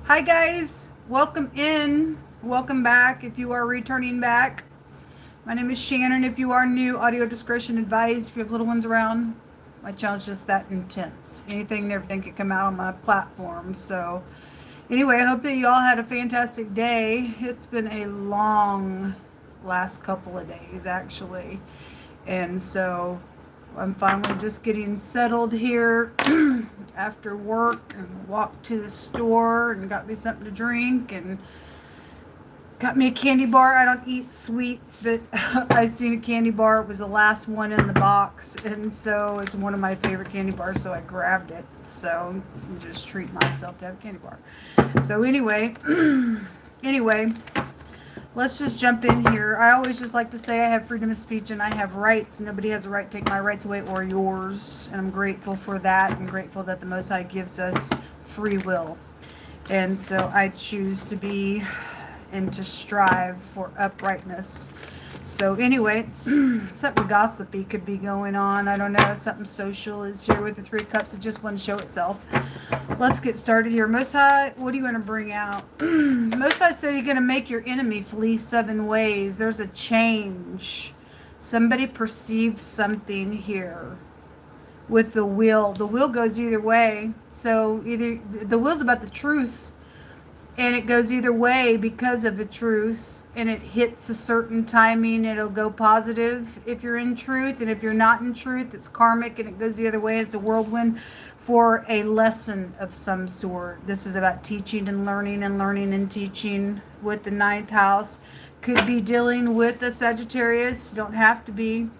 Hi guys, welcome in. Welcome back if you are returning back. My name is Shannon. If you are new, audio discretion advised. If you have little ones around, my channel is just that intense. Anything and everything can come out on my platform. So anyway, I hope that you all had a fantastic day. It's been a long last couple of days actually. And so I'm finally just getting settled here after work and walked to the store and got me something to drink and got me a candy bar. I don't eat sweets, but I seen a candy bar. It was the last one in the box, and so it's one of my favorite candy bars, so I grabbed it. So I'm just treat myself to have a candy bar. So anyway, let's just jump in here. I always just like to say I have freedom of speech and I have rights. Nobody has a right to take my rights away or yours. And I'm grateful for that. I'm grateful that the Most High gives us free will. And so I choose to be and to strive for uprightness. So anyway, something gossipy could be going on. I don't know. Something social is here with the Three Cups. It just wouldn't show itself. Let's get started here. Most High, what do you want to bring out? Most High said you're going to make your enemy flee 7 ways. There's a change. Somebody perceived something here with the will. The will goes either way. So either the will's about the truth, and it goes either way because of the truth, and it hits a certain timing. It'll go positive if you're in truth, and if you're not in truth, it's karmic and it goes the other way. It's a whirlwind for a lesson of some sort. This is about teaching and learning and teaching with the 9th house. Could be dealing with the Sagittarius, don't have to be.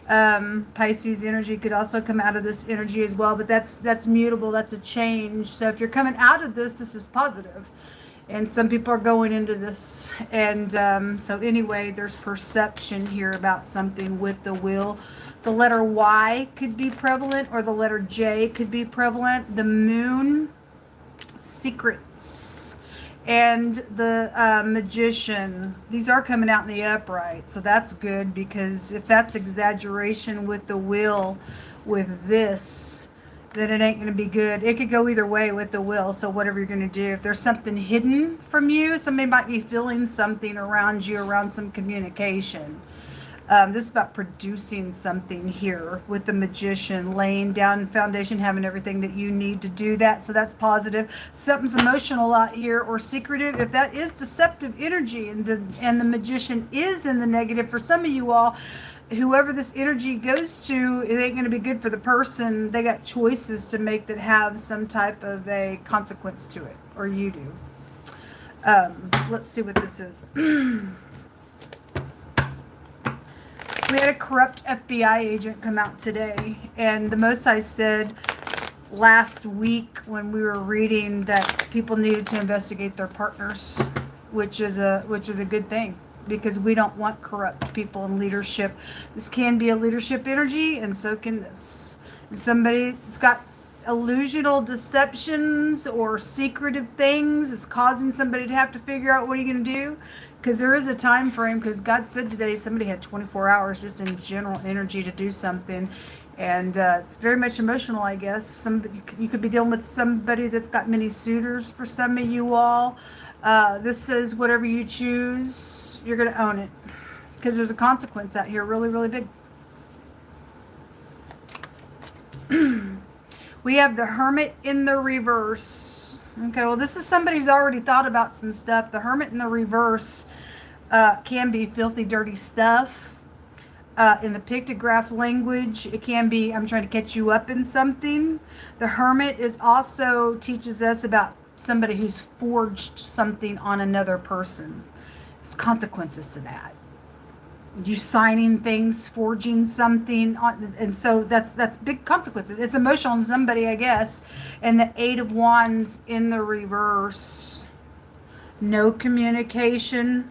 Pisces energy could also come out of this energy as well, but that's mutable. That's a change. So if you're coming out of this is positive. And some people are going into this. And so anyway, there's perception here about something with the will. The letter Y could be prevalent, or the letter J could be prevalent. The moon, secrets, and the magician. These are coming out in the upright. So that's good, because if that's exaggeration with the will with this, then it ain't going to be good. It could go either way with the will. So whatever you're going to do, if there's something hidden from you, somebody might be feeling something around you, around some communication. This is about producing something here with the magician, laying down foundation, having everything that you need to do that. So that's positive. Something's emotional out here or secretive. If that is deceptive energy and the magician is in the negative, for some of you all, whoever this energy goes to, it ain't going to be good for the person. They got choices to make that have some type of a consequence to it, or you do. Let's see what this is. We had a corrupt FBI agent come out today, and the Most High said last week when we were reading that people needed to investigate their partners, which is a good thing, because we don't want corrupt people in leadership. This can be a leadership energy, and so can this. And somebody's got illusional deceptions or secretive things. It's causing somebody to have to figure out, what are you going to do? Because there is a time frame, because God said today somebody had 24 hours just in general energy to do something. And it's very much emotional, I guess. You could be dealing with somebody that's got many suitors for some of you all. This says whatever you choose, you're going to own it, because there's a consequence out here, really, really big. We have the Hermit in the reverse. Okay, well, this is somebody who's already thought about some stuff. The Hermit in the reverse can be filthy, dirty stuff. In the pictograph language, it can be, I'm trying to catch you up in something. The Hermit is also teaches us about somebody who's forged something on another person. There's consequences to that. You signing things, forging something on, and so that's big consequences. It's emotional on somebody, I guess. And the 8 of Wands in the reverse. No communication,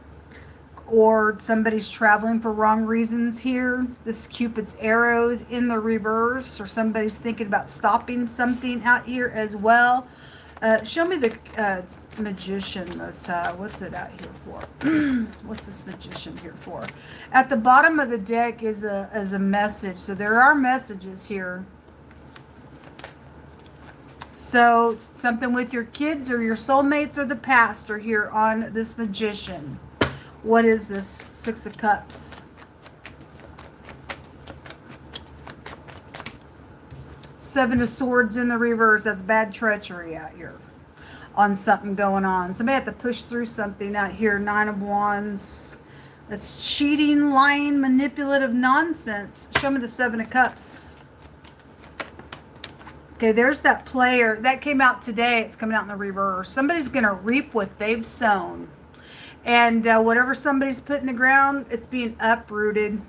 or somebody's traveling for wrong reasons here. This Cupid's arrows in the reverse, or somebody's thinking about stopping something out here as well. Show me the magician, Most High. What's it out here for? What's this magician here for? At the bottom of the deck is a message. So there are messages here. So something with your kids or your soulmates or the past are here on this Magician. What is this? Six of Cups. Seven of Swords in the reverse. That's bad treachery out here on something going on. Somebody had to push through something out here. Nine of Wands. That's cheating, lying, manipulative nonsense. Show me the Seven of Cups. Okay, there's that player. That came out today. It's coming out in the reverse. Somebody's going to reap what they've sown. And whatever somebody's put in the ground, it's being uprooted.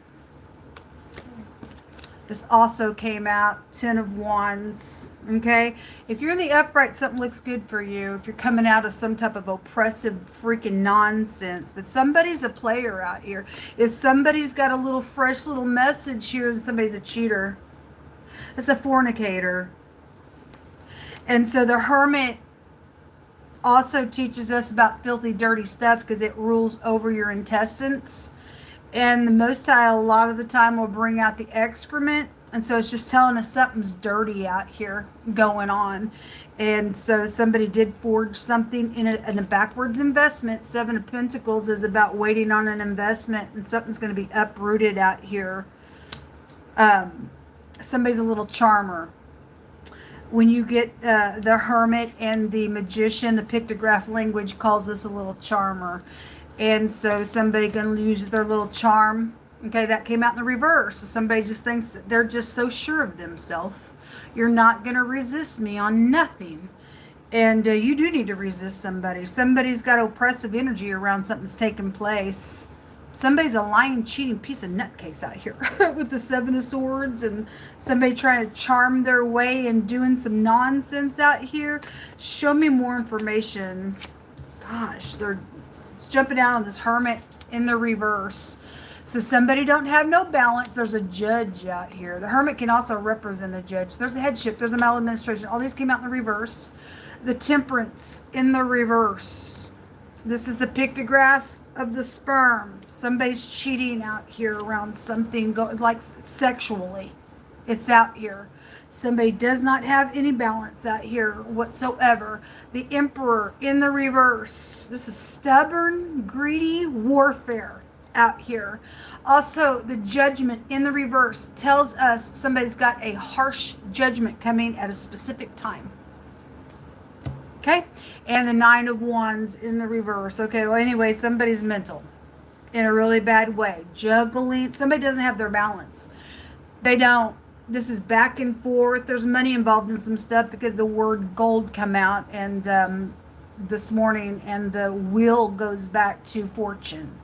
This also came out. Ten of Wands. Okay? If you're in the upright, something looks good for you. If you're coming out of some type of oppressive freaking nonsense. But somebody's a player out here. If somebody's got a little fresh little message here, then somebody's a cheater. It's a fornicator. And so the Hermit also teaches us about filthy, dirty stuff because it rules over your intestines. And the Most High a lot of the time will bring out the excrement. And so it's just telling us something's dirty out here going on. And so somebody did forge something in a backwards investment. Seven of Pentacles is about waiting on an investment. And something's going to be uprooted out here. Somebody's a little charmer. When you get the Hermit and the Magician, the pictograph language calls this a little charmer. And so somebody going to use their little charm. Okay, that came out in the reverse. So somebody just thinks that they're just so sure of themselves. You're not going to resist me on nothing. And you do need to resist somebody. Somebody's got oppressive energy around something's taking place. Somebody's a lying, cheating piece of nutcase out here with the Seven of Swords, and somebody trying to charm their way and doing some nonsense out here. Show me more information. Gosh, they're jumping out on this Hermit in the reverse. So somebody don't have no balance. There's a judge out here. The Hermit can also represent a judge. There's a headship. There's a maladministration. All these came out in the reverse. The Temperance in the reverse. This is the pictograph of the sperm. Somebody's cheating out here around something like sexually. It's out here. Somebody does not have any balance out here whatsoever. The Emperor in the reverse. This is stubborn, greedy warfare out here. Also, the Judgment in the reverse tells us somebody's got a harsh judgment coming at a specific time. Okay, and the Nine of Wands in the reverse. Okay, well, anyway, somebody's mental in a really bad way. Juggling. Somebody doesn't have their balance. They don't. This is back and forth. There's money involved in some stuff because the word gold come out and this morning, and the wheel goes back to fortune,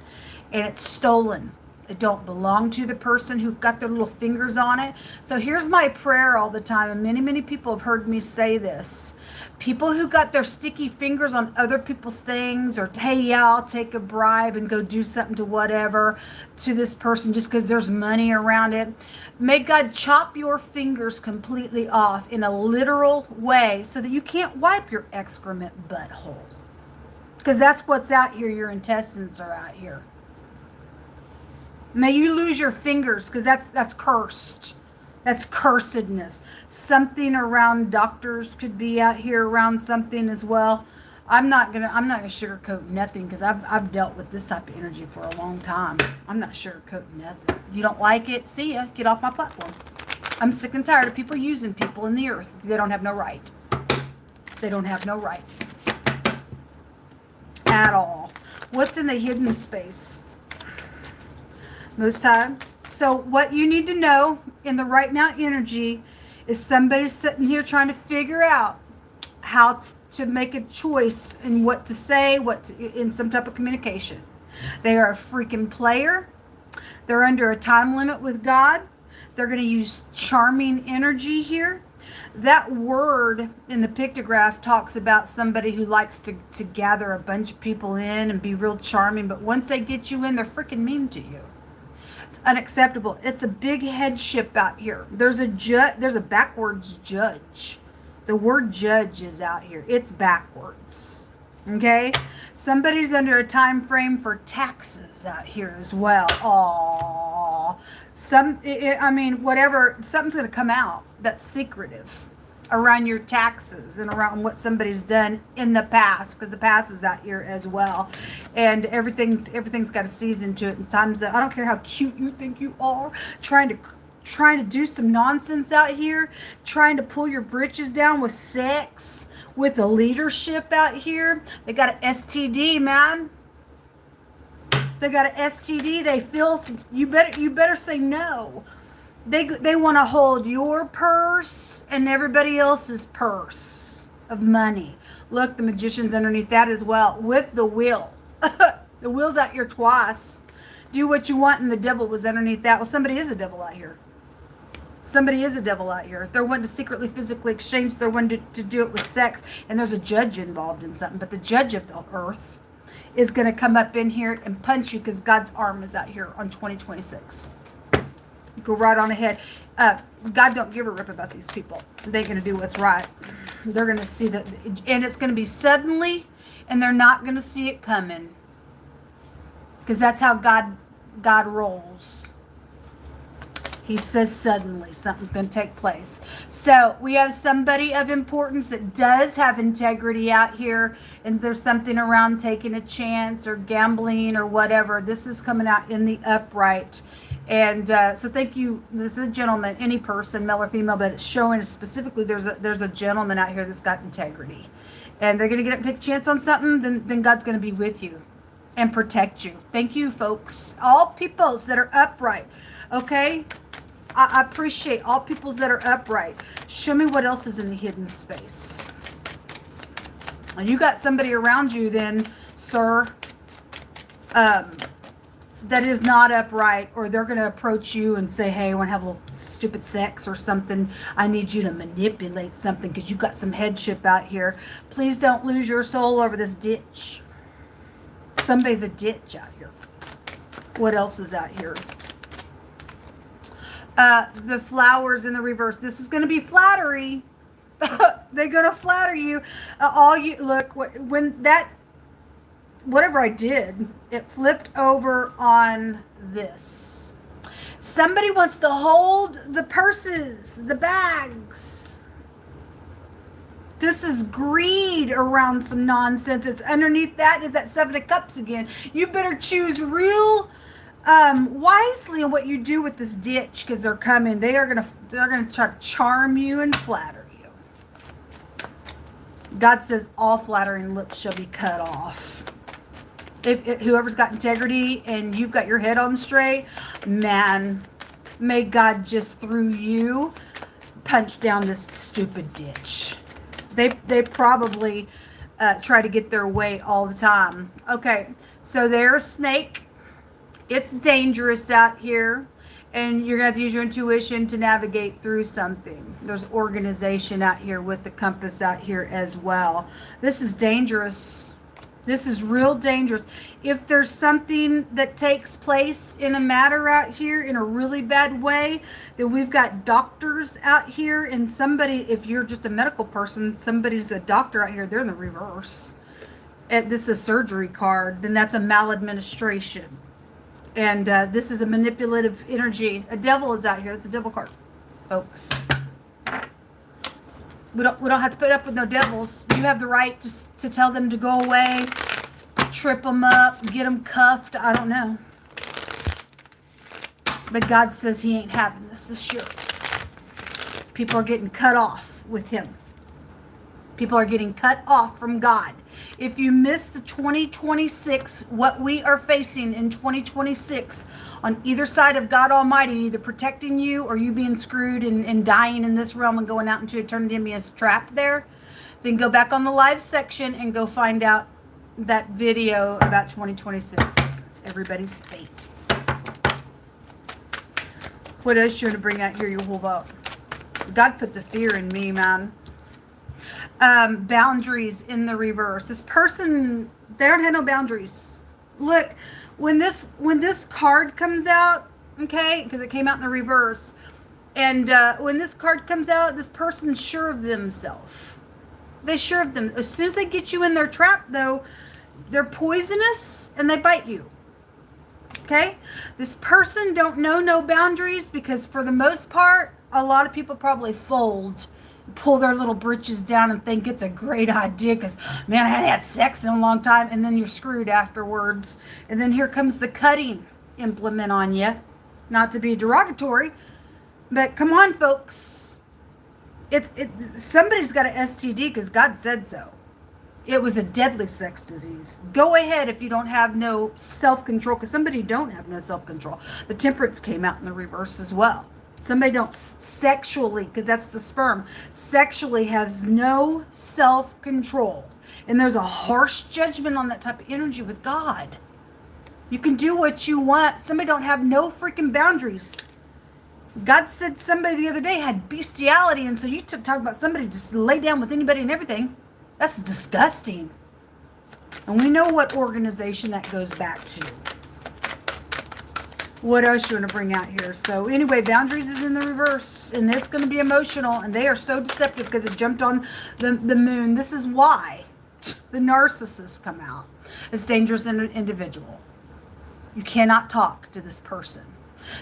and it's stolen. It don't belong to the person who got their little fingers on it. So here's my prayer all the time, and many people have heard me say this. People who got their sticky fingers on other people's things, or hey, yeah, I'll take a bribe and go do something to whatever to this person just because there's money around it. May God chop your fingers completely off in a literal way so that you can't wipe your excrement butthole. Because that's what's out here. Your intestines are out here. May you lose your fingers, because that's cursed. That's cursedness. Something around doctors could be out here around something as well. I'm not gonna sugarcoat nothing, because I've dealt with this type of energy for a long time. I'm not sugarcoating nothing. You don't like it? See ya. Get off my platform. I'm sick and tired of people using people in the earth. They don't have no right. They don't have no right at all. What's in the hidden space? Most time. So what you need to know in the right now energy is somebody's sitting here trying to figure out how to make a choice in what to say, in some type of communication. They are a freaking player. They're under a time limit with God. They're going to use charming energy here. That word in the pictograph talks about somebody who likes to gather a bunch of people in and be real charming, but once they get you in, they're freaking mean to you. It's unacceptable. It's a big headship out here. There's a backwards judge. The word judge is out here. It's backwards. Okay? Somebody's under a time frame for taxes out here as well. Aww. Whatever, something's going to come out that's secretive. around your taxes and around what somebody's done in the past, because the past is out here as well, and everything's got a season to it. And times I don't care how cute you think you are, trying to do some nonsense out here, trying to pull your britches down with sex, with the leadership out here. They got an STD, man. They got an STD. They feel you better say no. They want to hold your purse and everybody else's purse of money. Look, the magician's underneath that as well, with the wheel. The wheel's out here twice. Do what you want, and the devil was underneath that. Well, somebody is a devil out here. Somebody is a devil out here. They're wanting to secretly, physically exchange. They're wanting to do it with sex, and there's a judge involved in something. But the judge of the earth is going to come up in here and punch you, because God's arm is out here on 2026. Go right on ahead. God don't give a rip about these people. They ain't going to do what's right. They're going to see that, and it's going to be suddenly, and they're not going to see it coming, because that's how God rolls. He says suddenly something's going to take place. So we have somebody of importance that does have integrity out here, and there's something around taking a chance or gambling or whatever. This is coming out in the upright. And so thank you. This is a gentleman, any person, male or female, but it's showing specifically there's a gentleman out here that's got integrity. And they're going to get up and take a chance on something, then God's going to be with you and protect you. Thank you, folks. All peoples that are upright. Okay? I appreciate all peoples that are upright. Show me what else is in the hidden space. And you got somebody around you then, sir, that is not upright, or they're going to approach you and say, hey, I want to have a little stupid sex or something. I need you to manipulate something because you got some headship out here. Please don't lose your soul over this ditch. Somebody's a ditch out here. What else is out here? The flowers in the reverse. This is going to be flattery. They're going to flatter you. Look, when that, whatever I did, it flipped over on this. Somebody wants to hold the purses, the bags. This is greed around some nonsense. It's underneath that is that Seven of Cups again. You better choose real wisely in what you do with this ditch, because they're coming. They're gonna try to charm you and flatter you. God says all flattering lips shall be cut off. If whoever's got integrity and you've got your head on straight, man, may God just through you punch down this stupid ditch. They probably try to get their way all the time. Okay, so there's a snake. It's dangerous out here, and you're going to have to use your intuition to navigate through something. There's organization out here with the compass out here as well. This is dangerous. This is real dangerous. If there's something that takes place in a matter out here in a really bad way, then we've got doctors out here, and somebody, if you're just a medical person, somebody's a doctor out here, they're in the reverse. This is a surgery card, then that's a maladministration. And this is a manipulative energy. A devil is out here. It's a devil card, folks. We don't have to put up with no devils. You have the right to tell them to go away, trip them up, get them cuffed. I don't know. But God says he ain't having this year. People are getting cut off with him. People are getting cut off from God. If you miss the 2026, what we are facing in 2026 on either side of God Almighty, either protecting you or you being screwed and dying in this realm and going out into eternity and being trapped there, then go back on the live section and go find out that video about 2026. It's everybody's fate. What else you want to bring out here, you hold up? God puts a fear in me, man. Boundaries in the reverse. This person, they don't have no boundaries. Look, when this card comes out, okay, because it came out in the reverse, and when this card comes out, this person's sure of themselves. They're sure of them. As soon as they get you in their trap, though, they're poisonous and they bite you. Okay? This person don't know no boundaries, because for the most part, a lot of people probably fold pull their little britches down and think it's a great idea because, man, I hadn't had sex in a long time, and then you're screwed afterwards. And then here comes the cutting implement on you. Not to be derogatory, but come on, folks. Somebody's got an STD because God said so. It was a deadly sex disease. Go ahead if you don't have no self-control, because somebody don't have no self-control. The temperance came out in the reverse as well. Somebody don't sexually, because that's the sperm, sexually has no self-control. And there's a harsh judgment on that type of energy with God. You can do what you want. Somebody don't have no freaking boundaries. God said somebody the other day had bestiality, and so you talk about somebody just lay down with anybody and everything. That's disgusting. And we know what organization that goes back to. What else you want to bring out here? So anyway, boundaries is in the reverse, and it's going to be emotional, and they are so deceptive because it jumped on the moon. This is why the narcissists come out. It's dangerous individual. You cannot talk to this person.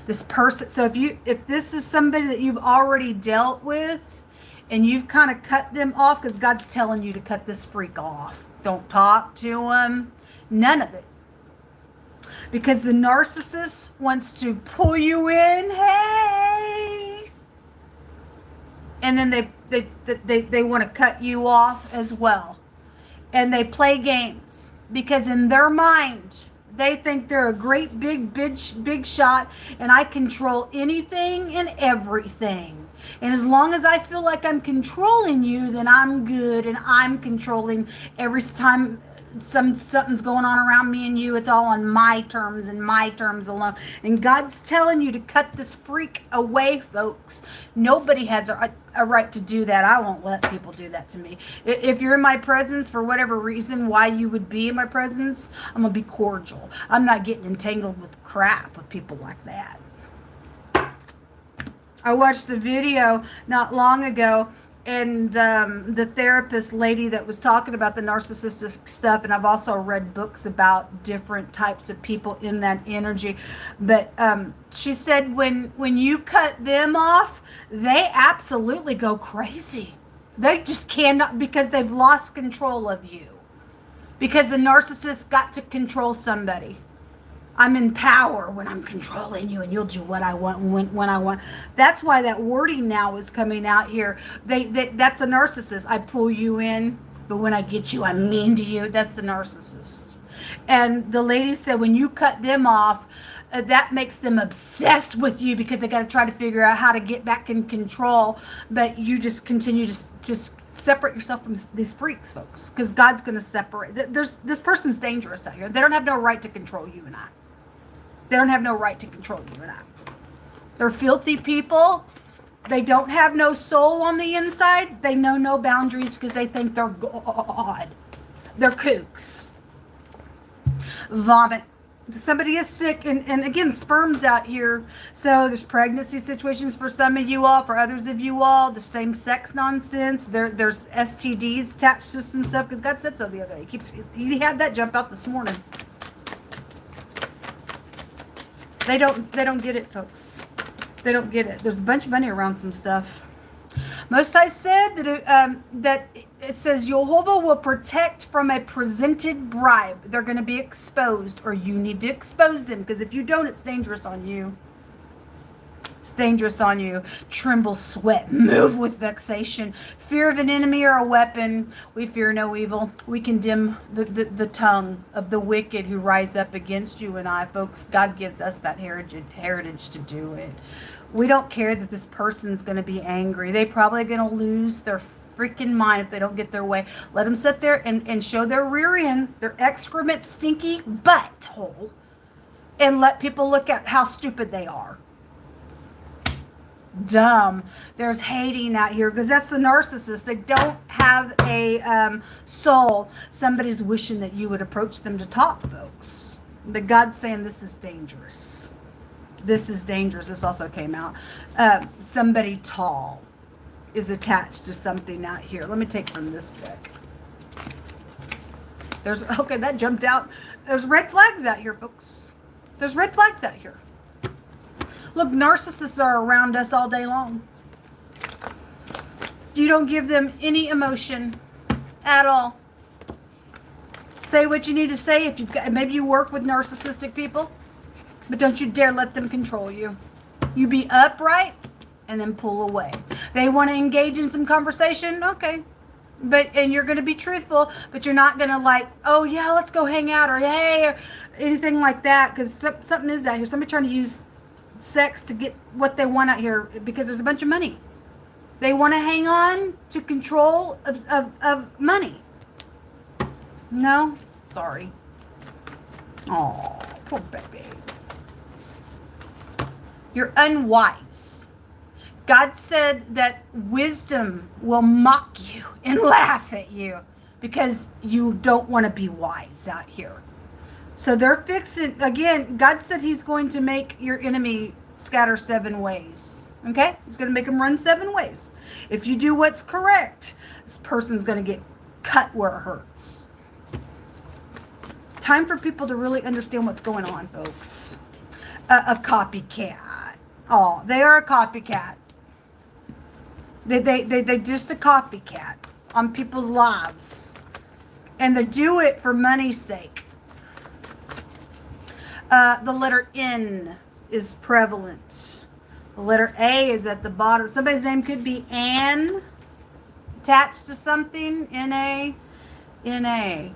This person. So if this is somebody that you've already dealt with, and you've kind of cut them off, because God's telling you to cut this freak off. Don't talk to him. None of it. Because the narcissist wants to pull you in, hey, and then they want to cut you off as well, and they play games because in their mind they think they're a great big shot, and I control anything and everything. And as long as I feel like I'm controlling you, then I'm good, and I'm controlling every time. Something's going on around me and you, it's all on my terms and my terms alone. And God's telling you to cut this freak away, folks. Nobody has a right to do that. I won't let people do that to me. If you're in my presence for whatever reason why you would be in my presence, I'm gonna be cordial. I'm not getting entangled with crap with people like that. I watched a video not long ago, and the therapist lady that was talking about the narcissistic stuff, and I've also read books about different types of people in that energy, but she said when you cut them off, they absolutely go crazy. They just cannot, because they've lost control of you, because the narcissist got to control somebody. I'm in power when I'm controlling you, and you'll do what I want when I want. That's why that wording now is coming out here. That's a narcissist. I pull you in, but when I get you, I'm mean to you. That's the narcissist. And the lady said when you cut them off, that makes them obsessed with you because they got to try to figure out how to get back in control. But you just continue to just separate yourself from these freaks, folks, because God's going to separate. This person's dangerous out here. They don't have no right to control you and I. They don't have no right to control you and I. They're filthy people. They don't have no soul on the inside. They know no boundaries because they think they're God. They're kooks. Vomit. Somebody is sick, and again, sperm's out here. So there's pregnancy situations for some of you all, for others of you all. The same sex nonsense. There's STDs attached to some stuff because God said so the other day. He had that jump out this morning. They don't get it, folks. They don't get it. There's a bunch of money around some stuff. Most High said that it says Jehovah will protect from a presented bribe. They're going to be exposed, or you need to expose them, because if you don't, it's dangerous on you. It's dangerous on you. Tremble, sweat, move with vexation. Fear of an enemy or a weapon. We fear no evil. We condemn the tongue of the wicked who rise up against you and I, folks. God gives us that heritage to do it. We don't care that this person's going to be angry. They probably going to lose their freaking mind if they don't get their way. Let them sit there and show their rear end, their excrement stinky butthole, and let people look at how stupid they are. Dumb. There's hating out here because that's the narcissist. They don't have a soul. Somebody's wishing that you would approach them to talk, folks. But God's saying this is dangerous. This is dangerous. This also came out. Somebody tall is attached to something out here. Let me take from this deck. Okay, that jumped out. There's red flags out here, folks. There's red flags out here. Look, narcissists are around us all day long. You don't give them any emotion at all. Say what you need to say. If you've got, maybe you work with narcissistic people, but don't you dare let them control you. You be upright and then pull away. They want to engage in some conversation, okay. And you're going to be truthful, but you're not going to like, oh yeah, let's go hang out, or hey, or anything like that, because something is out here. Somebody trying to use sex to get what they want out here because there's a bunch of money. They want to hang on to control of money. No? Sorry. Oh, poor baby. You're unwise. God said that wisdom will mock you and laugh at you because you don't want to be wise out here. So they're fixing, again, God said he's going to make your enemy scatter 7 ways. Okay? He's going to make them run 7 ways. If you do what's correct, this person's going to get cut where it hurts. Time for people to really understand what's going on, folks. A copycat. Oh, they are a copycat. They just a copycat on people's lives. And they do it for money's sake. The letter N is prevalent. The letter A is at the bottom. Somebody's name could be Ann, attached to something. N-A.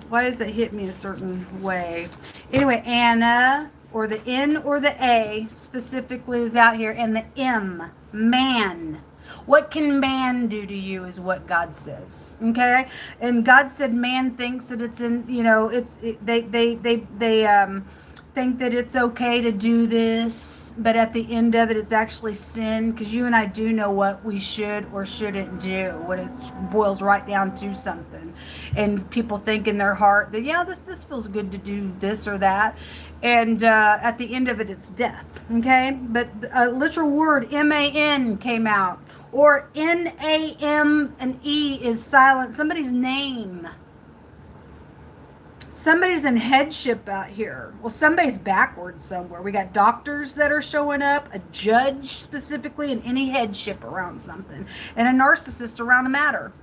Why does it hit me a certain way? Anyway, Anna, or the N or the A specifically is out here. And the M, man. What can man do to you is what God says. Okay? And God said man thinks that it's in, they think that it's okay to do this, but at the end of it, it's actually sin, because you and I do know what we should or shouldn't do when it boils right down to something. And people think in their heart that, yeah, this feels good to do this or that. And at the end of it, it's death. Okay? But a literal word, M-A-N, came out. Or N-A-M and E is silent. Somebody's name. Somebody's in headship out here. Well, somebody's backwards somewhere. We got doctors that are showing up, a judge specifically, and any headship around something, and a narcissist around a matter.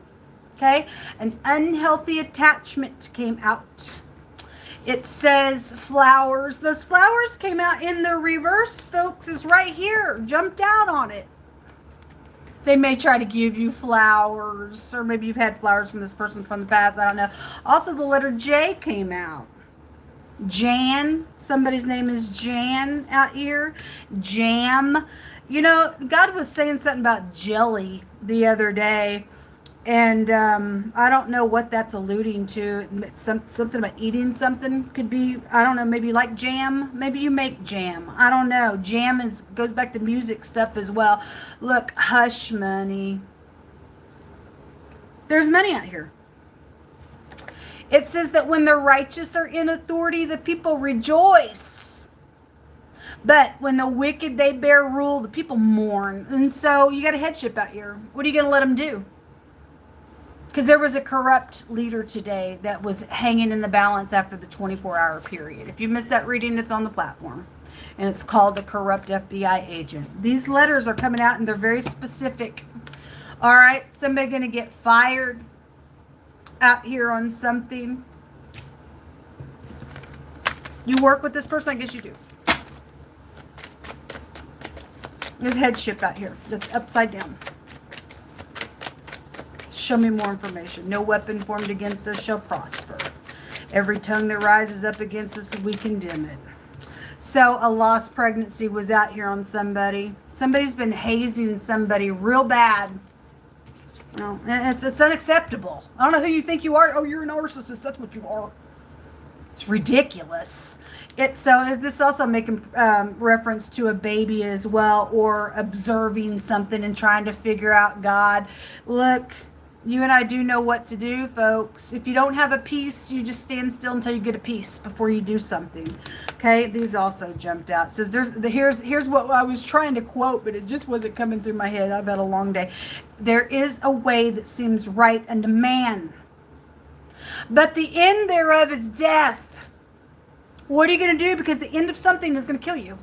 Okay? An unhealthy attachment came out. It says flowers. Those flowers came out in the reverse, folks. Is right here. Jumped out on it. They may try to give you flowers, or maybe you've had flowers from this person from the past. I don't know. Also, the letter J came out. Jan. Somebody's name is Jan out here. Jam. You know, God was saying something about jelly the other day. And I don't know what that's alluding to. Something about eating something could be, I don't know, maybe like jam. Maybe you make jam. I don't know. Jam goes back to music stuff as well. Look, hush money. There's money out here. It says that when the righteous are in authority, the people rejoice. But when the wicked, they bear rule, the people mourn. And so you got a headship out here. What are you going to let them do? Because there was a corrupt leader today that was hanging in the balance after the 24-hour period. If you missed that reading, it's on the platform. And it's called The Corrupt FBI Agent. These letters are coming out and they're very specific. All right, somebody going to get fired out here on something. You work with this person? I guess you do. There's headship out here that's upside down. Show me more information. No weapon formed against us shall prosper. Every tongue that rises up against us, we condemn it. So a lost pregnancy was out here on somebody. Somebody's been hazing somebody real bad. No, it's unacceptable. I don't know who you think you are. Oh, you're a narcissist. That's what you are. It's ridiculous. So this also making reference to a baby as well, or observing something and trying to figure out God. Look, you and I do know what to do, folks. If you don't have a piece, you just stand still until you get a piece before you do something. Okay, these also jumped out. It says here's what I was trying to quote, but it just wasn't coming through my head. I've had a long day. There is a way that seems right unto man, but the end thereof is death. What are you going to do? Because the end of something is going to kill you.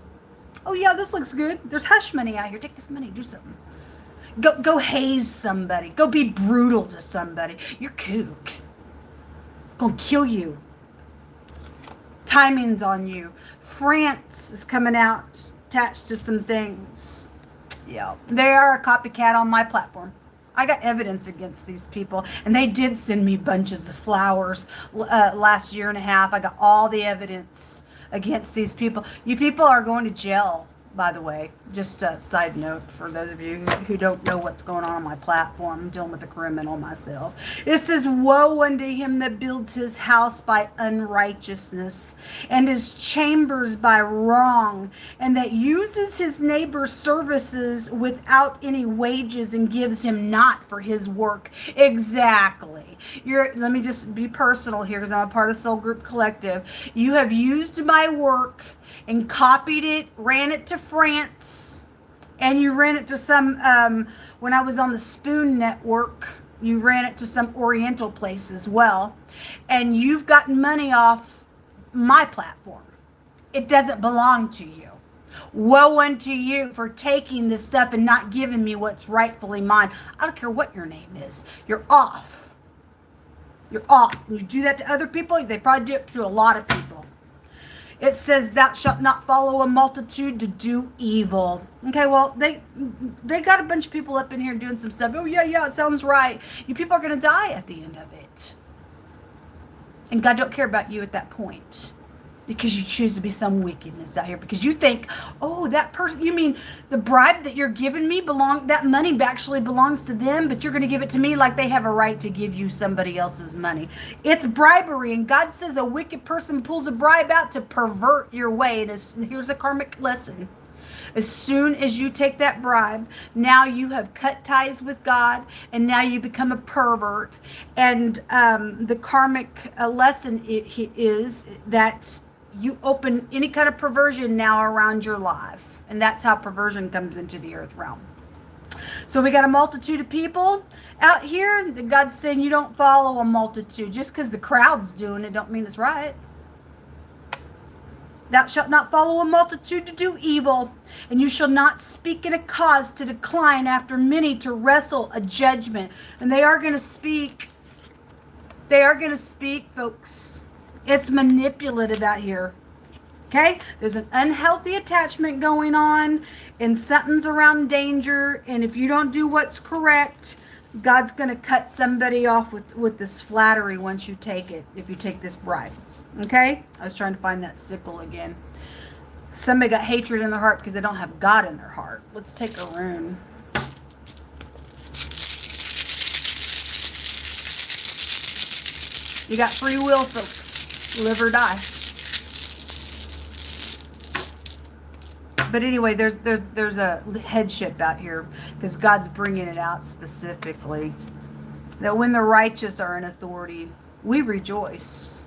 Oh yeah, this looks good. There's hush money out here. Take this money, do something. Go haze somebody. Go be brutal to somebody. You're kook. It's going to kill you. Timing's on you. France is coming out attached to some things. Yeah. They are a copycat on my platform. I got evidence against these people, and they did send me bunches of flowers last year and a half. I got all the evidence against these people. You people are going to jail, by the way. Just a side note for those of you who don't know what's going on my platform. I'm dealing with a criminal myself. It says, woe unto him that builds his house by unrighteousness, and his chambers by wrong, and that uses his neighbor's services without any wages, and gives him not for his work. Exactly. Let me just be personal here, because I'm a part of Soul Group Collective. You have used my work and copied it, ran it to France, and you ran it to some, when I was on the Spoon Network, you ran it to some Oriental place as well, and you've gotten money off my platform. It doesn't belong to you. Woe unto you for taking this stuff and not giving me what's rightfully mine. I don't care what your name is. You're off. You're off. And you do that to other people, they probably do it to a lot of people. It says, thou shalt not follow a multitude to do evil. Okay, well, they got a bunch of people up in here doing some stuff. Oh, yeah, it sounds right. You people are going to die at the end of it. And God don't care about you at that point. Because you choose to be some wickedness out here. Because you think, oh, that person, you mean the bribe that you're giving me, that money actually belongs to them, but you're going to give it to me like they have a right to give you somebody else's money. It's bribery. And God says a wicked person pulls a bribe out to pervert your way. And here's a karmic lesson. As soon as you take that bribe, now you have cut ties with God, and now you become a pervert. And the karmic lesson is that you open any kind of perversion now around your life. And that's how perversion comes into the earth realm. So we got a multitude of people out here. God's saying you don't follow a multitude. Just because the crowd's doing it don't mean it's right. Thou shalt not follow a multitude to do evil, and you shall not speak in a cause to decline after many to wrestle a judgment. And they are going to speak. They are going to speak, folks. It's manipulative out here. Okay? There's an unhealthy attachment going on, and something's around danger. And if you don't do what's correct, God's going to cut somebody off with this flattery once you take it, if you take this bribe. Okay? I was trying to find that sickle again. Somebody got hatred in their heart because they don't have God in their heart. Let's take a rune. You got free will, folks. Live or die. But anyway, there's a headship out here because God's bringing it out specifically that when the righteous are in authority, we rejoice.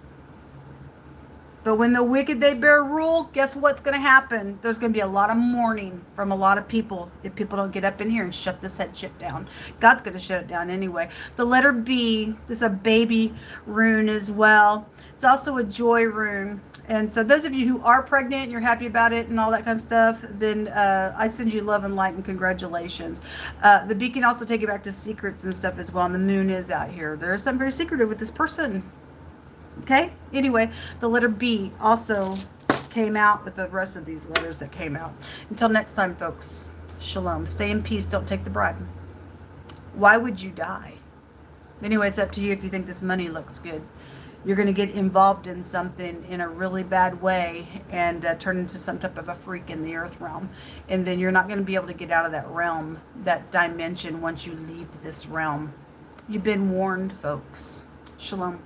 But when the wicked, they bear rule, guess what's going to happen? There's going to be a lot of mourning from a lot of people if people don't get up in here and shut this headship down. God's going to shut it down anyway. The letter B, this is a baby rune as well. It's also a joy rune. And so those of you who are pregnant and you're happy about it and all that kind of stuff, then I send you love and light and congratulations. The bee can also take you back to secrets and stuff as well. And the moon is out here. There's something very secretive with this person. Okay? Anyway, the letter B also came out with the rest of these letters that came out. Until next time, folks. Shalom. Stay in peace. Don't take the bribe. Why would you die? Anyway, it's up to you if you think this money looks good. You're going to get involved in something in a really bad way and turn into some type of a freak in the earth realm. And then you're not going to be able to get out of that realm, that dimension, once you leave this realm. You've been warned, folks. Shalom.